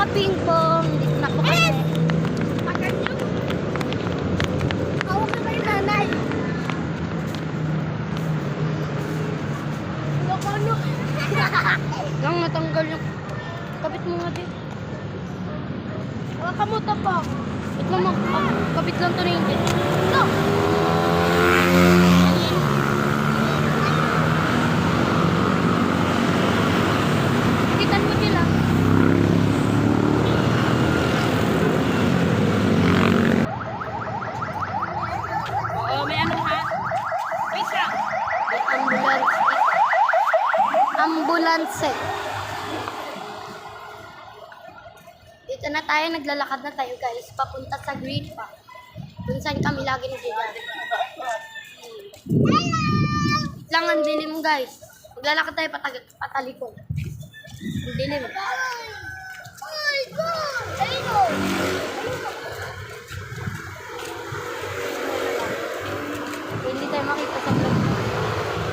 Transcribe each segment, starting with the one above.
kapingpong, dito na po kami. Hawak na kayo, nanay. Ano? Lang natanggal yung kapit mo nga din. Hawakan mo to po. Wait lang, kapit lang to na hindi. Go! Kapitan mo sila. Oh, may ano ha? Wait lang. May ambulance. Ambulance. Dito na tayo, naglalakad na tayo guys, papunta sa Green Park. Kung saan kami lagi nagdadaan. Lang ang dilim guys. Maglalakad tayo patalikong. Ang dilim. Oh my God! Ayun o. Hindi tayo makita sa vlog.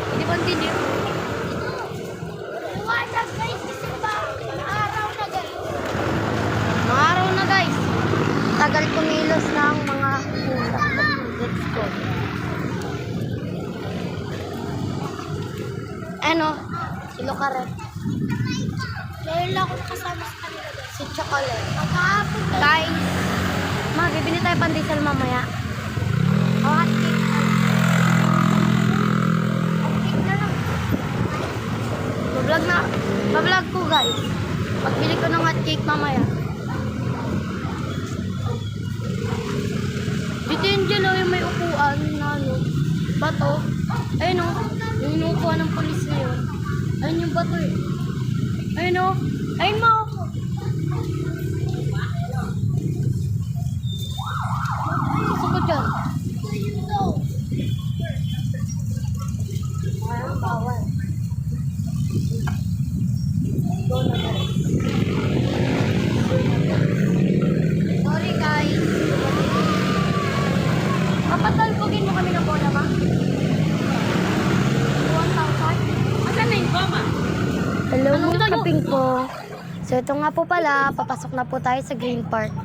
Hindi ba ang dilim? Liwanag guys, kasi ba? Araw na guys. Mga araw na guys. Tagal kumilos ng mga hula. Let's go. Ano? Si Lucaret. Ngayon lang ako nakasama sa kanila guys. Si Chocolate. Magkahapon guys. Guys, ma, bibili tayo pandesal mamaya. O, hot cake. Cake na lang. Bablog na. Bablog ko guys. Pagbili ko ng hot cake mamaya. Dito yung dyan yung may upuan na ano. Bato. Ayun o. Yung inuupuan ng polis na yun. Ayun yung bato eh. Ayun o. Ayun mo. Gusto ko dyan. Parang bawal. Go na guys. Sorry guys. Papatalbogin mo kami ng bola, ma? 1,000? Asan na yung goma? Hello Anong mga tayo? kapingpong. So ito nga po pala, papasok na po tayo sa Green Park.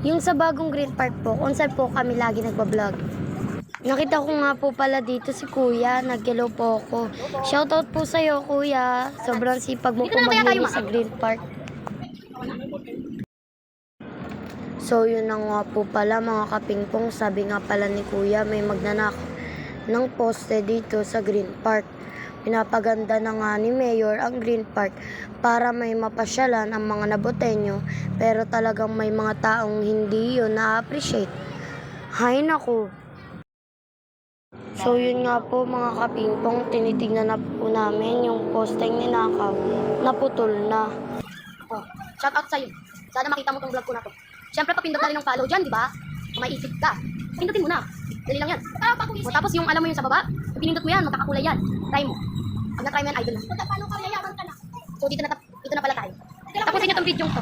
Yung sa bagong Green Park po, kung saan po kami lagi nagbablog. Nakita ko nga po pala dito si Kuya, nag-hello po ako. Shoutout po sa'yo Kuya, sobrang sipag mo po maglinis sa Green Park. So yun na nga po pala mga kapingpong, sabi nga pala ni Kuya may magnanakaw ng poste dito sa Green Park. Pinapaganda na nga ni Mayor ang Green Park para may mapasyalan ang mga nabotenyo, pero talagang may mga taong hindi yun na-appreciate. Hay naku. So yun nga po mga kapingpong, tinitignan na po namin yung posteng ninakaw, naputol na. Oh, shout out sa'yo. Sana makita mo tong vlog ko na to. Siyempre papindot na rin ng follow dyan, di ba? Kung may isip ka, pindutin mo na. Dali lang yan. O, tapos yung alam mo yung sa baba, pinindot mo yan, magkakakulay yan. Try mo. Pag na-try mo yan, idol na. Paano ka yayaman ka na? So dito na pala tayo. Tapusin nyo tong video to.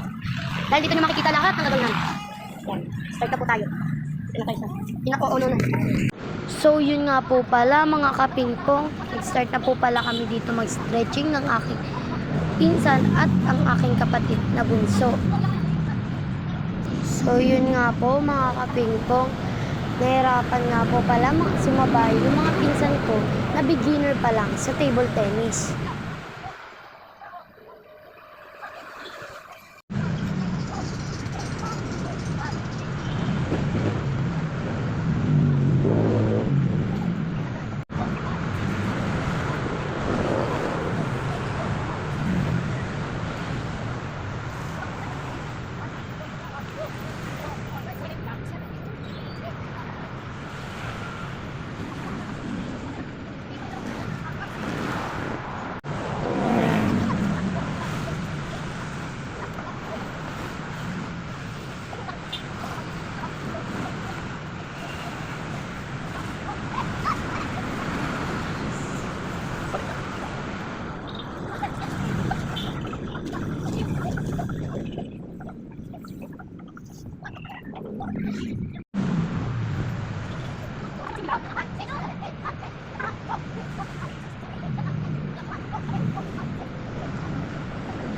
Dahil dito nyo makikita lahat ng gagawin namin. Yan. Start na po tayo. Pinako-uno na. So yun nga po pala mga kapingpong. Nag-start na po pala kami dito mag-stretching ng aking pinsan at ang aking kapatid na bunso. So yun nga po mga kapingpong. Nahirapan nga po pala sumabay yung mga pinsan ko na beginner pa lang sa table tennis.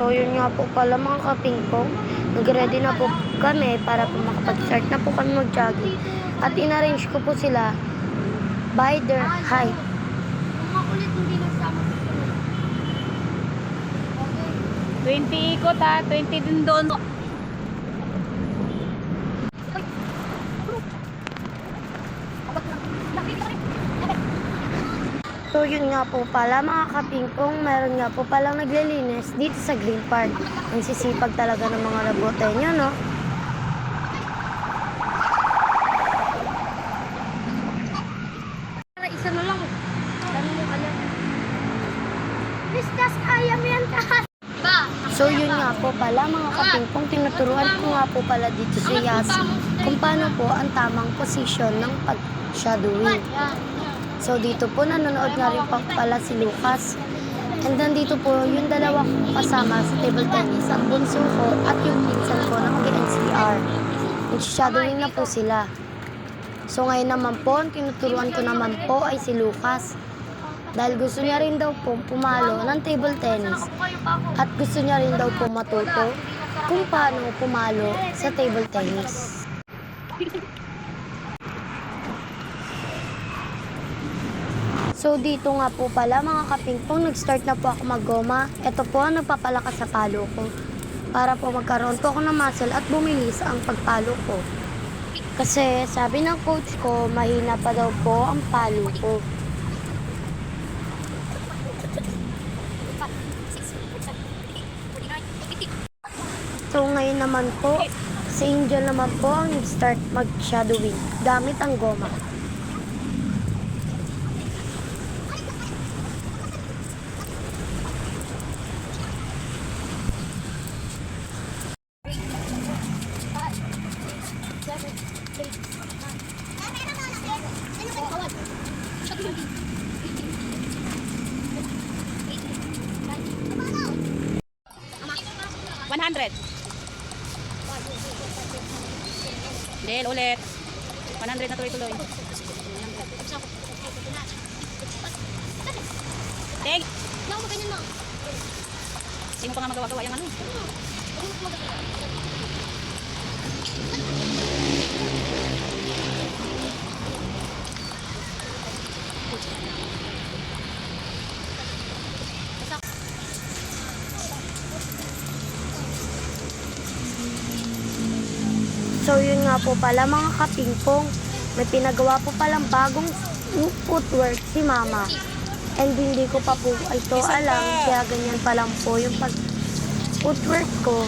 So, yun nga po pala mga kapingpong. Nag-ready na po kami para po makapag-start na po kami mag-jogging. At in-arrange ko po sila by their height. Makulit hindi nagsama. 20 ikot ha, 20 din doon. So, yun nga po pala mga kapingpong. Meron nga po palang naglilinis dito sa Green Park. Ang sisipag talaga ng mga labotenyo, no? Isa na lang. Dami mo alam. Discuss kaya mo yan kahit. Ba? So, yun nga po pala mga kapingpong. Tinuturuan ko nga po pala dito si Yasi kung paano po ang tamang posisyon ng pag-shadowing. So, dito po nanonood nga rin pa pala si Lucas. And then dito po yung dalawa kong kasama sa table tennis, ang bunso ko at yung pinsan ko na mag-NCR. Nag-shadowing na po sila. So, ngayon naman po, ang tinuturuan ko naman po ay si Lucas. Dahil gusto niya rin daw po pumalo ng table tennis. At gusto niya rin daw po matuto kung paano pumalo sa table tennis. So, dito nga po pala mga kapingpong, nag-start na po ako maggoma. Ito po ang nagpapalakas sa palo ko. Para po magkaroon po ako ng muscle at bumilis ang pagpalo ko. Kasi sabi ng coach ko, mahina pa daw po ang palo ko. So, ngayon naman po, si Angel naman po ang nag-start mag-shadowing gamit ang goma. Del, ulit. 100 na tuloy-tuloy. Teng! Naku, ganyan mo. Sino pa nga magawa-gawa yung ano? So, yun nga po pala mga kapingpong. May pinagawa po palang bagong footwork si Mama. And hindi ko pa po ito alam. Kaya ganyan pa lang po yung footwork ko.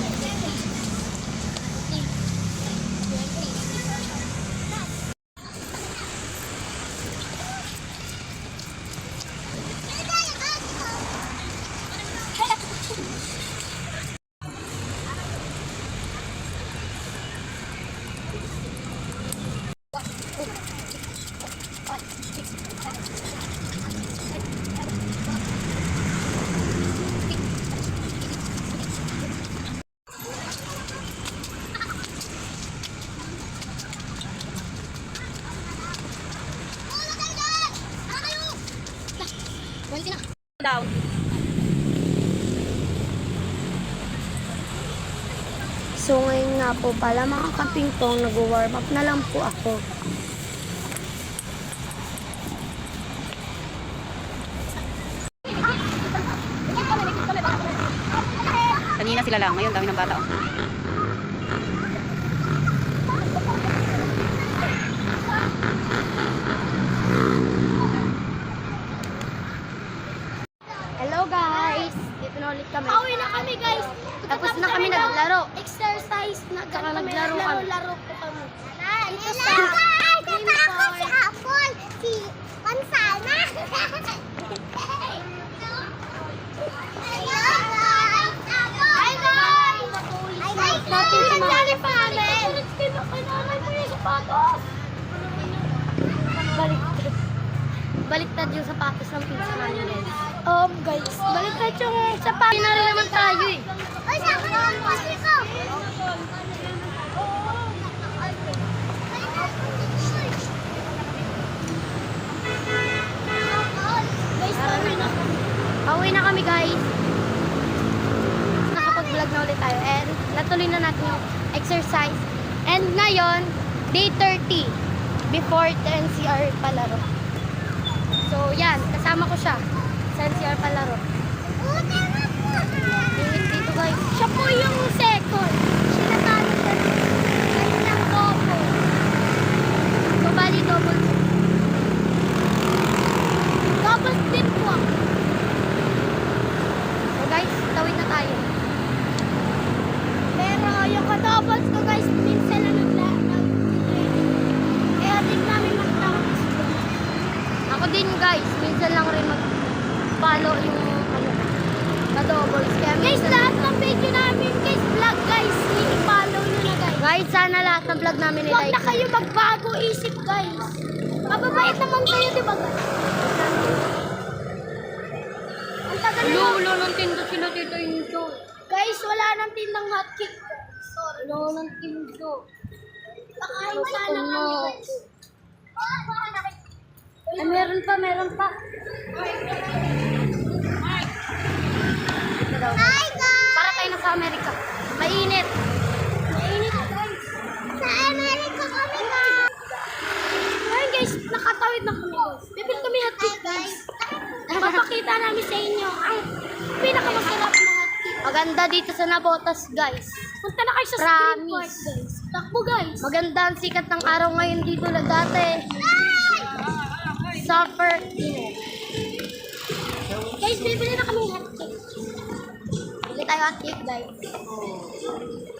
Down. So, ngayon nga po pala mga kapingpong, nag-warm up na lang po ako. Kanina sila lang. Ngayon, dami ng bata. Oh. Hello guys! Dito na ulit kami. Pauwi na kami, guys. Tapos na kami naglaro. Exercise na Tsaka kami. naglaro kami. Laro po kami. Dito sa Green Park. Si Apple, si Pansana. Hi guys! Natin si Mami pa namin. Kinakainanay mo yung sapatos. Baliktad yung sapatos ng pinsa namin guys. Guys, baliktad yung sapatos. Hindi na rin naman tayo eh. Uy, saan ko ang pusi ko? Guys, pauwi na. Pauwi na kami guys. tuloy na natin yung exercise. And ngayon, day 30, before the NCR palaro. So, yan, kasama ko siya sa NCR palaro. Limit dito guys. Siya po yung second. Siya natalo siya. Ayun lang double. So, bali double. Double din po ako. So guys, tawid na tayo. Pero yung ka-doubles ko guys, minsan na kaya din namin magtawag. Ako din guys, minsan lang rin mag-follow yung ka-doubles. Kaya guys, lahat ng video namin guys, vlog guys, i-follow nyo na guys. Guys, sana lahat ng vlog namin i-like. Huwag na kayo magbago isip guys. Mababait naman kayo, di ba guys? Ang tagal na. Lulo ng tindo sila dito Incho. Guys, wala nang tindang hotcake. Sorry. Wala nang tindo. Kakain sana kami guys. Ay, meron pa, meron pa. Hi guys! Para tayo na sa Amerika. Mainit. Mainit guys. Sa Amerika kami guys. Ayun guys, nakatawid na kami guys. Bibili kami hotcake guys. Papakita namin sa inyo ang pinakamasarap na hotcake. Maganda dito sa Nabotas guys. Punta na kayo sa Street Park guys. Takbo guys. Maganda ang sikat ng araw ngayon dito na dati. Suffer init. Guys, bibili na kami hotcake. Bili tayo hotcake guys.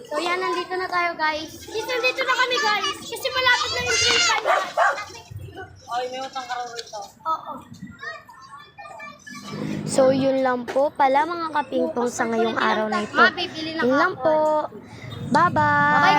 So yan, nandito na tayo guys. Guys, nandito na kami guys. Kasi malapit na yung Street Park. Ay, may utang ka raw rito. Oo. So, yun lang po pala mga kapingpong sa ngayong araw na ito. Mabibili na Yun lang po. Bye-bye!